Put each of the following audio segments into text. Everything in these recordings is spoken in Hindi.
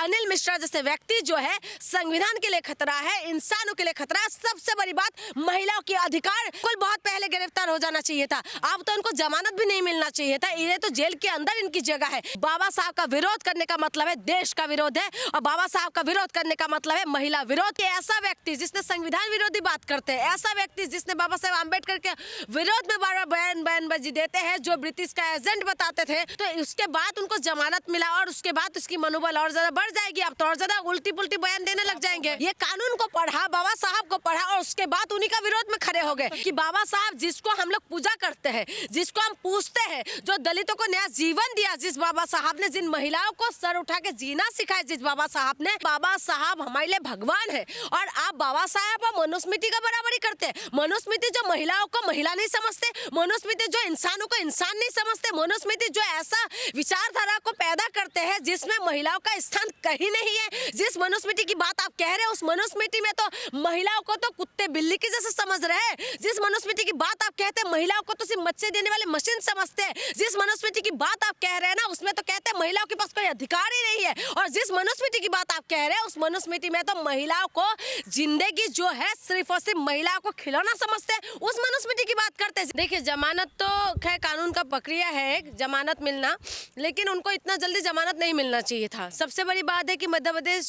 अनिल मिश्रा जैसे व्यक्ति जो है संविधान के लिए खतरा है, इंसानों के लिए खतरा है। सबसे बड़ी बात, महिलाओं के अधिकार कुल बहुत पहले गिरफ्तार हो जाना चाहिए था। अब तो उनको जमानत भी नहीं मिलना चाहिए था। ये तो जेल के अंदर इनकी जगह है। बाबा साहब का विरोध करने का मतलब है देश का विरोध है, और बाबा साहब का विरोध करने का मतलब है महिला विरोध के। ऐसा व्यक्ति जिसने संविधान विरोधी बात करते हैं, ऐसा व्यक्ति जिसने बाबा साहब आम्बेडकर के विरोध में बार बार बयानबाजी देते हैं, जो ब्रिटिश का एजेंट बताते थे, तो उसके बाद उनको जमानत मिला और उसके बाद उसकी मनोबल और ज्यादा बढ़ जाएगी। अब तो और ज्यादा उल्टी पुल्टी बयान देने लग जाएंगे। ये कानून को पढ़ा, बाबा साहब को पढ़ा, और उसके बाद उन्हीं का विरोध में खड़े हो गए कि बाबा साहब जिसको हम लोग पूजा करते हैं, जिसको हम पूछते हैं, जो दलितों को नया जीवन दिया, जिस बाबा साहब ने, जिन महिलाओं को सर उठा के जीना सिखाया, जिस बाबा साहब ने, बाबा साहब हमारे लिए भगवान है। और आप बाबा साहब मनुस्मृति का बराबरी करते हैं। मनुस्मृति जो महिलाओं को महिला नहीं समझते, मनुस्मृति जो इंसानों को इंसान नहीं समझते, मनुस्मृति जो ऐसा विचारधारा को पैदा करते हैं जिसमें महिलाओं का स्थान कहीं नहीं है। जिस मनुस्मृति की बात आप कह रहे हैं, उस मनुस्मृति में तो महिलाओं को तो कुत्ते बिल्ली के जैसे समझ रहे हैं। जिस मनुस्मृति की बात आप कहते हैं, महिलाओं को तो सिर्फ मच्छी देने वाले मशीन समझते हैं। जिस मनुस्मृति की बात आप कह रहे हैं ना, उसमें तो कहते हैं महिलाओं के पास कोई अधिकार ही नहीं है। और जिस मनुस्मृति की बात आप कह रहे हैं, उस मनुस्मृति में तो महिलाओं को जिंदगी जो है सिर्फ और सिर्फ महिलाओं को खिलौना समझते हैं। उस मनुस्मृति की बात करते हैं। देखिए, जमानत तो खैर कानून का प्रक्रिया है एक जमानत मिलना, लेकिन उनको इतना जल्दी जमानत नहीं मिलना चाहिए था। सबसे बड़ी बात है कि मध्य प्रदेश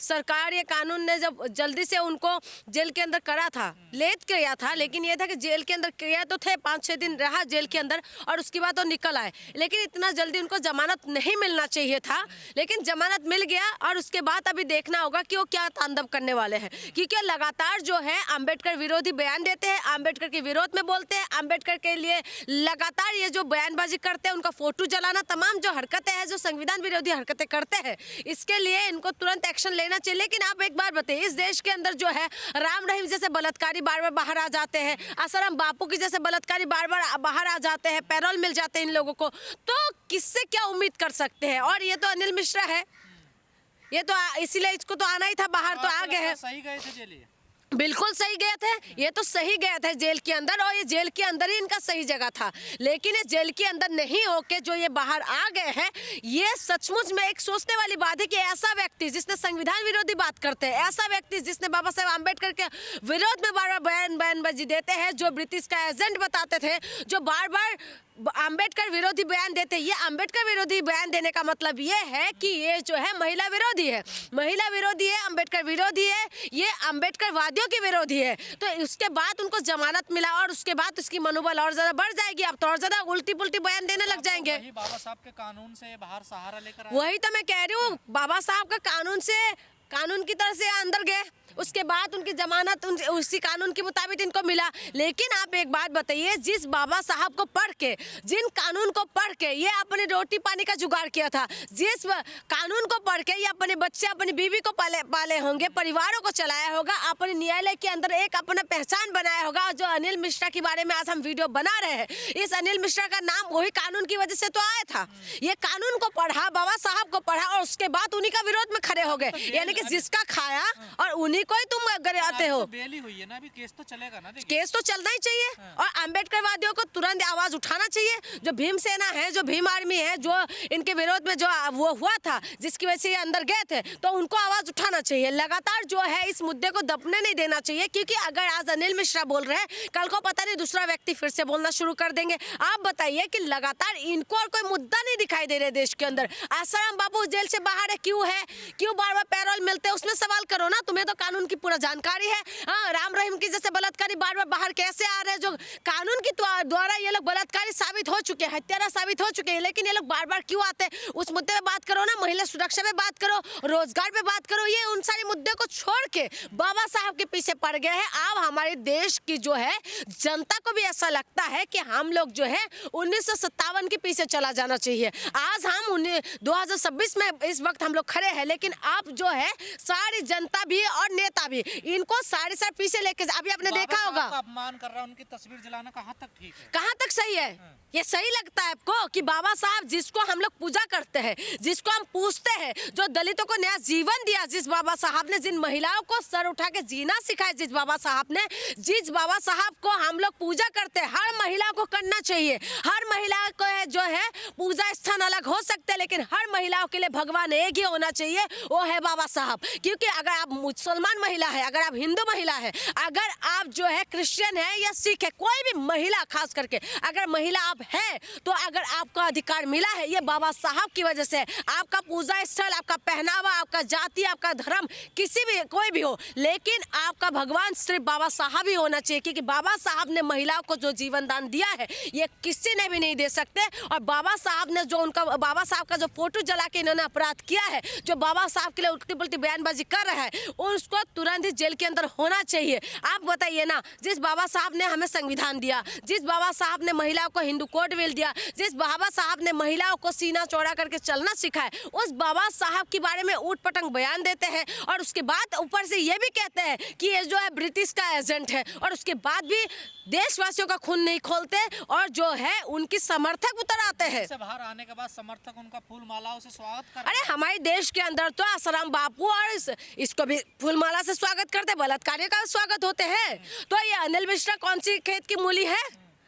सरकार, ये कानून ने जब जल्दी से उनको जेल के अंदर करा था, लेट किया था, लेकिन ये था कि जेल के अंदर किया तो थे, 5-6 दिन रहा जेल के अंदर और उसके बाद तो निकल आए। लेकिन इतना जल्दी उनको जमानत नहीं मिलना चाहिए था, लेकिन जमानत मिल गया। और उसके बाद अभी देखना होगा कि वो क्या तांडव करने वाले हैं, क्योंकि लगातार जो है अम्बेडकर विरोधी बयान देते हैं, अम्बेडकर के विरोध में बोलते हैं, अम्बेडकर के लिए लगातार ये जो बयानबाजी करते हैं, उनका फोटो जलाना, तमाम जो हरकतें हैं, जो संविधान विरोधी हरकतें करते हैं, इसके लिए इनको तुरंत एक्शन लेना चाहिए। लेकिन आप एक बार बताइए, इस देश के अंदर जो है राम रहीम जैसे बलात्कारी बार बार बाहर आ जाते हैं, आसाराम बापू की जैसे बलात्कारी बार बार बाहर आ जाते हैं, पैरोल मिल जाते हैं इन लोगों को, तो किससे क्या उम्मीद कर सकते हैं। और ये तो अनिल मिश्रा है, ये तो इसीलिए इसको तो आना ही था बाहर, तो आ गए हैं। सही गए थे जेल, बिल्कुल सही गए थे, ये तो सही गए थे जेल के अंदर, और ये जेल के अंदर ही इनका सही जगह था। लेकिन ये जेल के अंदर नहीं होके जो ये बाहर आ गए हैं, ये सचमुच में एक सोचने वाली बात है कि ऐसा व्यक्ति जिसने संविधान विरोधी बात करते हैं, ऐसा व्यक्ति जिसने बाबा साहब आम्बेडकर के विरोध में बार बार बयानबाजी देते हैं, जो ब्रिटिश का एजेंट बताते थे, जो बार बार अम्बेडकर विरोधी बयान देते। ये अम्बेडकर विरोधी बयान देने का मतलब ये है कि ये जो है महिला विरोधी है, महिला विरोधी है, अम्बेडकर विरोधी है, ये अम्बेडकर वादियों के विरोधी है। तो उसके बाद उनको जमानत मिला और उसके बाद उसकी मनोबल और ज्यादा बढ़ जाएगी। अब तो और ज्यादा उल्टी पुल्टी बयान देने लग जाएंगे। वही बाबा साहब के कानून से बाहर सहारा लेकर, वही तो मैं कह रही हूँ, बाबा साहब का कानून की तरह से अंदर गए, उसके बाद उनकी जमानत उसी कानून के मुताबिक इनको मिला। लेकिन आप एक बात बताइए, जिस बाबा साहब को पढ़ के, जिन कानून को पढ़ के ये अपने रोटी पानी का जुगाड़ किया था, जिस कानून को पढ़ के ये अपने बच्चे, अपनी बीवी को पाले होंगे, परिवारों को चलाया होगा, अपने न्यायालय के अंदर एक अपना पहचान बनाया होगा। जो अनिल मिश्रा के बारे में आज हम वीडियो बना रहे हैं, इस अनिल मिश्रा का नाम वही कानून की वजह से तो आया था। ये कानून को पढ़ा, बाबा साहब को पढ़ा, और उसके बाद उन्हीं का विरोध में खड़े हो गए। यानी कि जिसका खाया और उन्हीं कोई तुम अगर आते हो। बेली हुई है ना, अभी केस तो चलेगा ना, केस तो चलना ही चाहिए। और अम्बेडकर वादियों को तुरंत आवाज उठाना चाहिए। जो भीम सेना है, जो भीम आर्मी है, जो इनके विरोध में जो वो हुआ था, जिसकी वजह से ये अंदर गए थे, तो उनको आवाज उठाना चाहिए। लगातार जो है इस मुद्दे को दबने नहीं देना चाहिए, क्योंकि अगर आज अनिल मिश्रा बोल रहे हैं, कल को पता नहीं दूसरा व्यक्ति फिर से बोलना शुरू कर देंगे। आप बताइए कि लगातार इनको और कोई मुद्दा नहीं दिखाई दे रहे देश के अंदर। आसाराम बापू जेल से बाहर है, क्यों है, क्यों बार बार पैरोल मिलते हैं, उसमें सवाल करो ना। तुम्हें तो कानून की पूरा जानकारी है। हाँ, राम रहीम की जैसे बलात्कारी बार बार बाहर कैसे आ रहे हैं, जो कानून की द्वारा ये लोग बलात्कारी साबित हो चुके हैं, हत्यारा साबित हो चुके हैं, लेकिन ये लोग बार बार क्यों आते हैं। उस मुद्दे पे बात करो ना, महिला सुरक्षा पे बात करो, रोजगार पे बात करो। ये उन सारे मुद्दे को छोड़ के बाबा साहब के पीछे पड़ गए हैं। अब हमारे देश की जो है जनता को भी ऐसा लगता है कि हम लोग जो है 1957 के पीछे चला जाना चाहिए। आज हम 2026 में इस वक्त हम लोग खड़े हैं, लेकिन अब जो है सारी जनता भी और नेता भी इनको साढ़े साथ पीछे लेके अभी आपने बाबा देखा साहब होगा। का अपमान कर रहा है, उनकी तस्वीर जलाना कहाँ तक ठीक है? कहाँ तक सही है? ये सही लगता है आपको कि बाबा साहब जिसको हम लोग पूजा करते हैं, जिसको हम पूछते हैं, जो दलितों को नया जीवन दिया, जिस बाबा साहब ने, जिन महिलाओं को सर उठा के जीना सिखाया, जिस बाबा साहब ने, जिस बाबा साहब को हम लोग पूजा करते हैं, हर महिला को करना चाहिए। हर महिला को जो है पूजा स्थान अलग हो सकते हैं, लेकिन हर महिलाओं के लिए भगवान एक ही होना चाहिए, वो है बाबा साहब। क्योंकि अगर आप मुसलमान महिला है, अगर आप हिंदू महिला है, अगर आप जो है क्रिश्चियन है या सिख है, कोई भी महिला खास करके अगर महिला आप है, तो अगर आपको अधिकार मिला है ये बाबा साहब की वजह से। आपका पूजा स्थल, आपका पहनावा, आपका जाति, आपका धर्म, किसी भी कोई भी हो, लेकिन आपका भगवान सिर्फ बाबा साहब ही होना चाहिए। क्योंकि बाबा साहब ने महिलाओं को जो जीवन दान दिया है ये किसी ने भी नहीं दे सकते। और बाबा साहब ने जो उनका, बाबा साहब का जो फोटो जला के इन्होंने अपराध किया है, जो बाबा साहब के लिए उल्टी पुल्टी बयानबाजी कर रहा है, उसको तुरंत ही जेल के अंदर होना चाहिए। आप बताइए ना, जिस बाबा साहब ने हमें संविधान दिया, जिस बाबा साहब ने महिलाओं को हिंदू कोड बिल दिया, जिस बाबा साहब ने महिलाओं को सीना चौड़ा करके चलना सिखाया, उस बाबा साहब के बारे में ऊट पटंग बयान देते हैं और उसके बाद ऊपर से ये भी कहते हैं कि ये जो है ब्रिटिश का एजेंट है, और उसके बाद भी देशवासियों का खून नहीं खोलते और जो है उनकी समर्थक उतर आते हैं। से बाहर आने के बाद समर्थक उनका फूल मालाओं से स्वागत कर अरे हमारे देश के अंदर तो आसाराम बापू और इसको भी फूलमाला से स्वागत करते, बलात्कारियों का स्वागत होते हैं। तो ये अनिल मिश्रा कौन सी खेत की मूली है?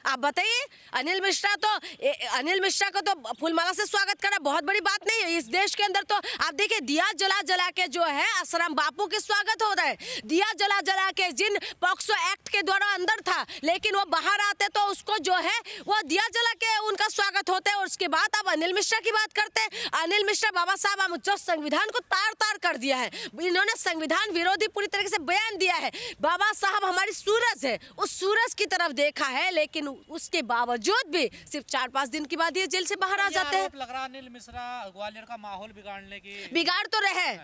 आप बताइए। अनिल मिश्रा को तो फूलमाला से स्वागत करना बहुत बड़ी बात नहीं है। इस देश के अंदर तो आप देखिए, दिया जला जला के जो है आसाराम बापू के स्वागत हो रहा है। दिया जला जला के, जिन पॉक्सो एक्ट के द्वारा अंदर था, लेकिन वो बाहर आते तो उसको जो है वो दिया जला के उनका स्वागत होता है। और उसके बाद आप अनिल मिश्रा की बात करते हैं। अनिल मिश्रा बाबा साहब जो संविधान को तार तार कर दिया है, इन्होंने संविधान विरोधी पूरी तरीके से बयान दिया है। बाबा साहब हमारी सूरज है, उस सूरज की तरफ देखा है, लेकिन उसके बावजूद भी सिर्फ 4-5 दिन के बाद ये जेल से बाहर आ जाते हैं। लग रहा अनिल मिश्रा ग्वालियर का माहौल बिगाड़ने की बिगाड़ तो रहे।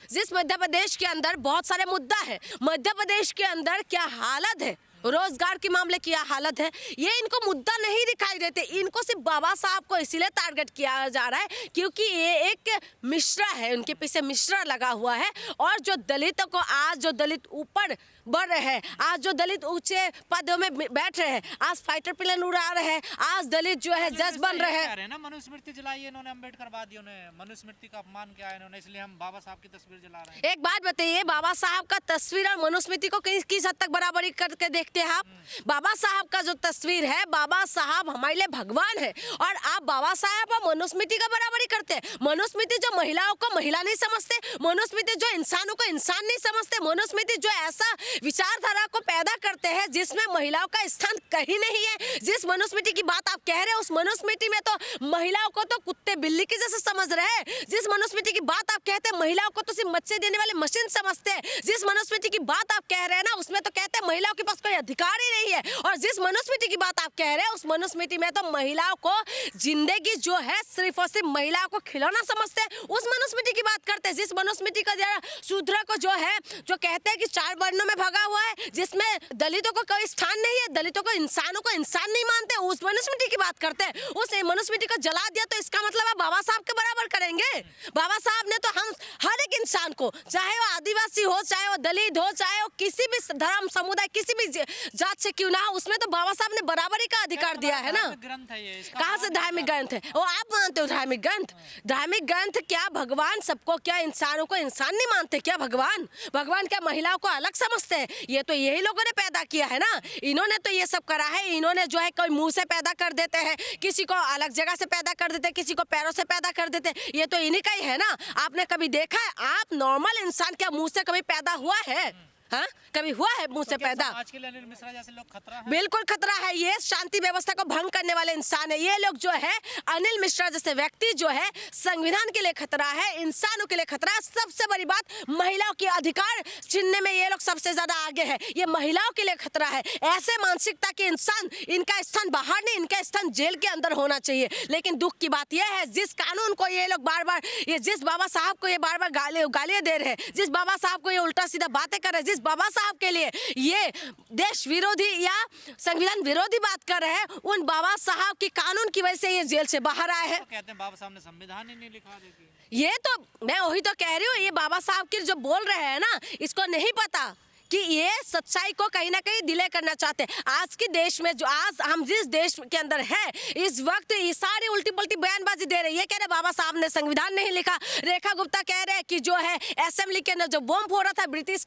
जिस मध्य प्रदेश के अंदर बहुत सारे मुद्दा है, मध्य प्रदेश के अंदर क्या हालत है, रोजगार के मामले की क्या हालत है, ये इनको मुद्दा नहीं दिखाई देते। इनको सिर्फ बाबा साहब को इसीलिए टारगेट किया जा रहा है क्योंकि ये एक मिश्रा है, उनके पीछे मिश्रा लगा हुआ है। और जो दलितों को, आज जो दलित ऊपर बढ़ रहे हैं, आज जो दलित ऊंचे पदों में बैठ रहे हैं, आज फाइटर प्लेन उड़ा रहे हैं, आज दलित जो है जज बन रहे हैं। ना मनुस्मृति जलाई इन्होंने, अम्बेडकरवादियों ने मनुस्मृति का अपमान किया है इन्होंने, इसलिए हम बाबा साहब की तस्वीर जला रहे हैं। एक बात बताइए, बाबा साहब का तस्वीर और मनुस्मृति को किस हद तक बराबरी करके देखते हैं आप? बाबा साहब का जो तस्वीर है, बाबा साहब हमारे लिए भगवान है, और आप बाबा साहब और मनुस्मृति का बराबरी करते हैं। मनुस्मृति जो महिलाओं को महिला नहीं समझते, मनुस्मृति जो इंसानों को इंसान नहीं समझते, मनुस्मृति जो ऐसा विचारधारा को पैदा करते हैं जिसमें महिलाओं का स्थान कहीं नहीं है। जिस मनुस्मृति की बात आप कह रहे हैं, उस मनुस्मृति में तो महिलाओं को तो कुत्ते बिल्ली की जैसे समझ रहे हैं। जिस मनुस्मृति की बात आप कहते हैं, महिलाओं को तो सिर्फ मच्छी देने वाली मशीन समझते हैं। जिस मनुस्मृति की बात आप कह रहे हैं ना, उसमें तो कहते हैं महिलाओं के पास कोई अधिकार ही नहीं है। और जिस मनुस्मृति की बात आप कह रहे हैं, उस मनुस्मृति में तो महिलाओं को जिंदगी जो है सिर्फ और सिर्फ महिलाओं को खिलौना समझते हैं, उस मनुस्मृति की बात करते हैं। जिस मनुस्मृति का शूद्र को जो है, जो कहते हैं कि 4 वर्णों में भगा हुआ है, जिसमें दलितों को कोई स्थान नहीं है, दलितों को, इंसानों को इंसान नहीं मानते, उस मनुस्मृति की बात करते हैं। उस मनुस्मृति को जला दिया तो इसका मतलब आप बाबा साहब के बराबर करेंगे? बाबा साहब ने तो हम हर एक इंसान को, चाहे वो आदिवासी हो, चाहे वो दलित हो, चाहे वो किसी भी धर्म समुदाय, किसी भी जात से क्यों ना हो, उसमें तो बाबा साहब ने बराबरी का अधिकार दिया है ना। ग्रंथ है ये, कहाँ से धार्मिक ग्रंथ है? वो आप मानते हो धार्मिक ग्रंथ? धार्मिक ग्रंथ क्या भगवान सबको, क्या इंसानों को इंसान नहीं मानते क्या भगवान? भगवान क्या महिलाओं को अलग समझते हैं? ये तो यही लोगों ने पैदा किया है ना, इन्होंने तो ये सब करा है। इन्होंने जो है कोई मुंह से पैदा कर देते हैं, किसी को अलग जगह से पैदा कर देते हैं, किसी को पैरों से पैदा कर देते हैं, ये तो इन्हीं का ही है ना। आपने कभी देखा है, आप नॉर्मल इंसान क्या मुंह से कभी पैदा हुआ है? हाँ, कभी हुआ है मुंह से पैदा? आज के लिए अनिल मिश्रा जैसे लोग खतरा है? बिल्कुल खतरा है। ये शांति व्यवस्था को भंग करने वाले इंसान है। ये लोग जो है, अनिल मिश्रा जैसे व्यक्ति जो है, संविधान के लिए खतरा है, इंसानों के लिए खतरा है। सबसे बड़ी बात, महिलाओं के अधिकार छीनने में ये लोग सबसे ज्यादा आगे है। ये महिलाओं के लिए खतरा है। ऐसे मानसिकता के इंसान, इनका स्थान बाहर नहीं, इनका स्थान जेल के अंदर होना चाहिए। लेकिन दुख की बात यह है, जिस कानून को ये लोग बार बार, ये जिस बाबा साहब को ये बार बार गालियां दे रहे हैं, जिस बाबा साहब को ये उल्टा सीधा बातें कर रहे हैं, जिस बाबा साहब के लिए ये देश विरोधी या संविधान विरोधी बात कर रहे हैं, उन बाबा साहब की कानून की वजह से ये जेल से बाहर आए हैं। कहते हैं बाबा साहब ने संविधान ही नहीं लिखा। देखिए ये तो मैं वही तो कह रही हूँ, ये बाबा साहब की जो बोल रहे हैं ना, इसको नहीं पता कि ये सच्चाई को कहीं ना कहीं डिले करना चाहते हैं। आज के देश में जो आज हम जिस देश के अंदर है, इस वक्त ये सारी उल्टी पल्टी बयानबाजी दे रही है। ये कह रहे बाबा साहब ने संविधान नहीं लिखा। रेखा गुप्ता कह रहे हैं कि जो है असेंबली के अंदर जो बम फोड़ा था ब्रिटिश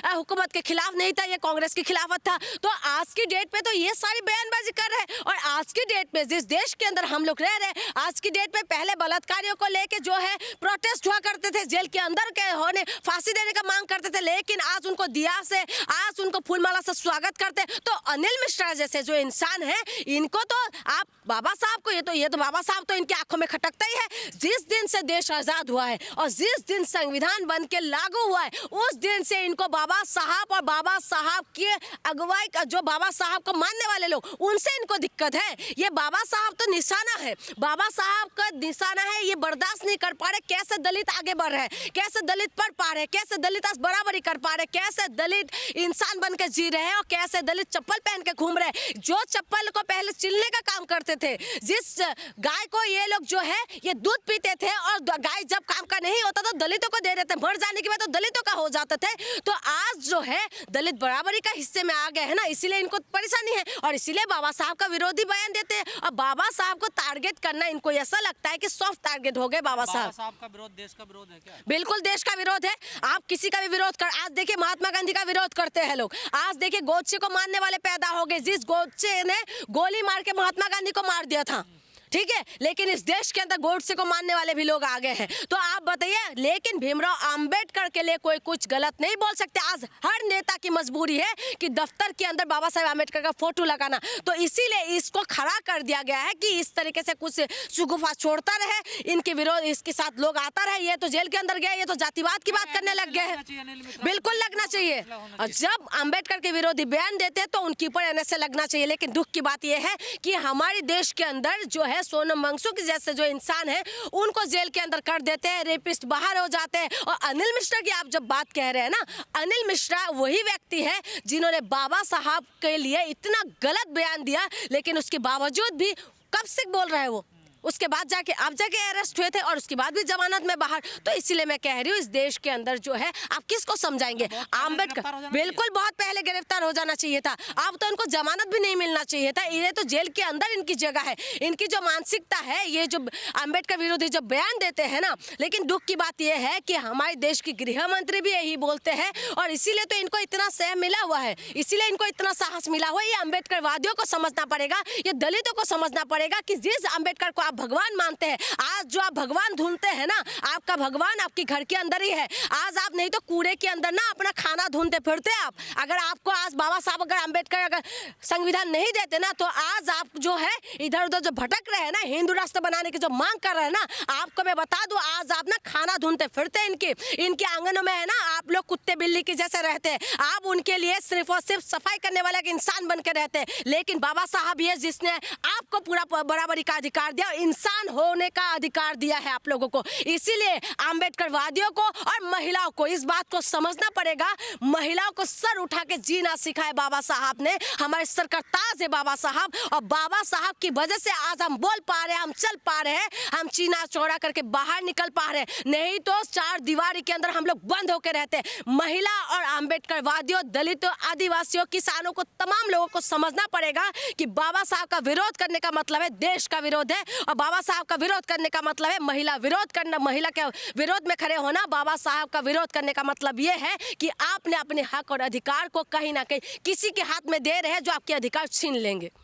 हुकूमत के खिलाफ नहीं था, ये कांग्रेस के खिलाफ था। तो आज की डेट में तो ये सारी बयानबाजी कर रहे हैं। और आज की डेट में जिस देश के अंदर हम लोग रह रहे हैं, आज की डेट में पहले बलात्कारियों को लेके जो है प्रोटेस्ट हुआ करते थे, जेल के अंदर के होने फांसी देने का मांग करते थे, लेकिन आज उनको दिया से आज उनको फूलमाला से स्वागत करते। तो अनिल मिश्रा जैसे जो इंसान है, इनको तो आप बाबा साहब को ये तो बाबा साहब तो इनकी आंखों में खटकता ही है। जिस दिन से देश आजाद हुआ है और जिस दिन संविधान बन के लागू हुआ है, उस दिन से इनको बाबा साहब और बाबा साहब की अगुवाई का जो बाबा साहब को मानने वाले लोग, उनसे इनको दिक्कत है। ये बाबा साहब तो निशाना है, बाबा साहब का निशाना है। ये बर्दाश्त नहीं कर पा रहे कैसे दलित आगे बढ़ रहे हैं, कैसे दलित पढ़ पा रहे, कैसे दलित आज बराबरी कर पा रहे, कैसे दलित इंसान बन के जी रहे हैं और कैसे दलित चप्पल पहन के घूम रहे हैं। जो चप्पल को पहले चिलने का काम करते थे, जिस गाय को ये लोग जो है ये दूध पीते थे और गाय जब काम का नहीं होता तो दलितों को दे देते, मर जाने के बाद तो दलितों का हो जाते थे। तो आज जो है दलित बराबरी का हिस्से में आ गए हैं ना, इसीलिए इनको परेशानी है और इसीलिए बाबा साहब का विरोधी बयान देते हैं। और बाबा साहब को टारगेट करना इनको ऐसा लगता है कि सॉफ्ट टारगेट हो गए बाबा साहब का विरोध देश का विरोध है क्या? बिल्कुल देश का विरोध है। आप किसी का भी विरोध कर, आज देखिए महात्मा गांधी का विरोध करते हैं लोग, आज देखिए गोडसे को मारने वाले पैदा हो गए, जिस गोडसे ने गोली मार के महात्मा गांधी को मार दिया था, ठीक है, लेकिन इस देश के अंदर गोडसे को मानने वाले भी लोग आ गए हैं। तो आप बताइए, लेकिन भीमराव अंबेडकर के लिए कोई कुछ गलत नहीं बोल सकते। आज हर नेता की मजबूरी है कि दफ्तर के अंदर बाबा साहेब अंबेडकर का फोटो लगाना, तो इसीलिए इसको खड़ा कर दिया गया है कि इस तरीके से कुछ शुगुफा छोड़ता रहे, इनके विरोध इसके साथ लोग आता रहे। ये तो जेल के अंदर गए, ये तो जातिवाद की बात करने लग गए हैं। बिल्कुल लगना चाहिए, और जब अंबेडकर के विरोधी बयान देते हैं तो उनके ऊपर एनएसए लगना चाहिए। लेकिन दुख की बात यह है कि हमारे देश के अंदर जो है सोनम वांगचुक जैसे जो इंसान है, उनको जेल के अंदर कर देते हैं, रेपिस्ट बाहर हो जाते हैं। और अनिल मिश्रा की आप जब बात कह रहे हैं ना, अनिल मिश्रा वही व्यक्ति है जिन्होंने बाबा साहब के लिए इतना गलत बयान दिया, लेकिन उसके बावजूद भी कब से बोल रहा है वो, उसके बाद जाके आप जाके अरेस्ट हुए थे और उसके बाद भी जमानत में बाहर। तो इसीलिए मैं कह रही हूँ, इस देश के अंदर जो है आप किसको समझाएंगे। अंबेडकर बिल्कुल बहुत पहले गिरफ्तार हो जाना चाहिए था, अब तो उनको जमानत भी नहीं मिलना चाहिए था। ये तो जेल के अंदर इनकी जगह है। इनकी जो मानसिकता है, ये जो अंबेडकर विरोधी जो बयान देते हैं ना, लेकिन दुख की बात यह है कि हमारे देश की गृह मंत्री भी यही बोलते हैं और इसीलिए तो इनको इतना सहम मिला हुआ है, इसीलिए इनको इतना साहस मिला हुआ है। ये अंबेडकर वादियों को समझना पड़ेगा, ये दलितों को समझना पड़ेगा कि जिस अंबेडकर को आप भगवान मानते हैं, आज जो आप भगवान ढूंढते हैं ना, आपका भगवान आपके घर के अंदर ही है। आज आप नहीं तो कूड़े के अंदर ना अपना खाना ढूंढते फिरते आप। अगर आपको आज बाबा साहब अगर अंबेडकर अगर संविधान नहीं देते ना, तो आज आप जो है इधर उधर जो भटक रहे हैं ना, हिंदू राष्ट्र बनाने की जो मांग कर रहे हैं ना, आपको मैं बता दूं, आज आप ना खाना ढूंढते फिरते इनके आंगनों में है ना, आप लोग कुत्ते बिल्ली की जैसे रहते हैं। आप उनके लिए सिर्फ और सिर्फ सफाई करने वाला इंसान बन के रहते हैं। लेकिन बाबा साहब ये जिसने आपको पूरा बराबरी का अधिकार दिया, इंसान होने का अधिकार दिया है आप लोगों को। इसीलिए अंबेडकर वादियों को और महिलाओं को इस बात को समझना पड़ेगा। महिलाओं को सर उठा के जीना सिखाए बाबा साहब ने, हमारे सर का ताज है बाबा साहब, और बाबा साहब की वजह से आज हम बोल पा रहे हैं, हम चल पा रहे हैं, हम चीना चौड़ा करके बाहर निकल पा रहे हैं। नहीं तो चार दीवारी के अंदर हम लोग बंद होकर रहते हैं। महिला और अंबेडकर वादियों, दलितों, आदिवासियों, किसानों को, तमाम लोगों को समझना पड़ेगा कि बाबा साहब का विरोध करने का मतलब है देश का विरोध है, और बाबा साहब का विरोध करने का मतलब है महिला विरोध करना, महिला के विरोध में खड़े होना। बाबा साहब का विरोध करने का मतलब यह है कि आपने अपने हक और अधिकार को कहीं ना कहीं किसी के हाथ में दे रहे हैं जो आपके अधिकार छीन लेंगे।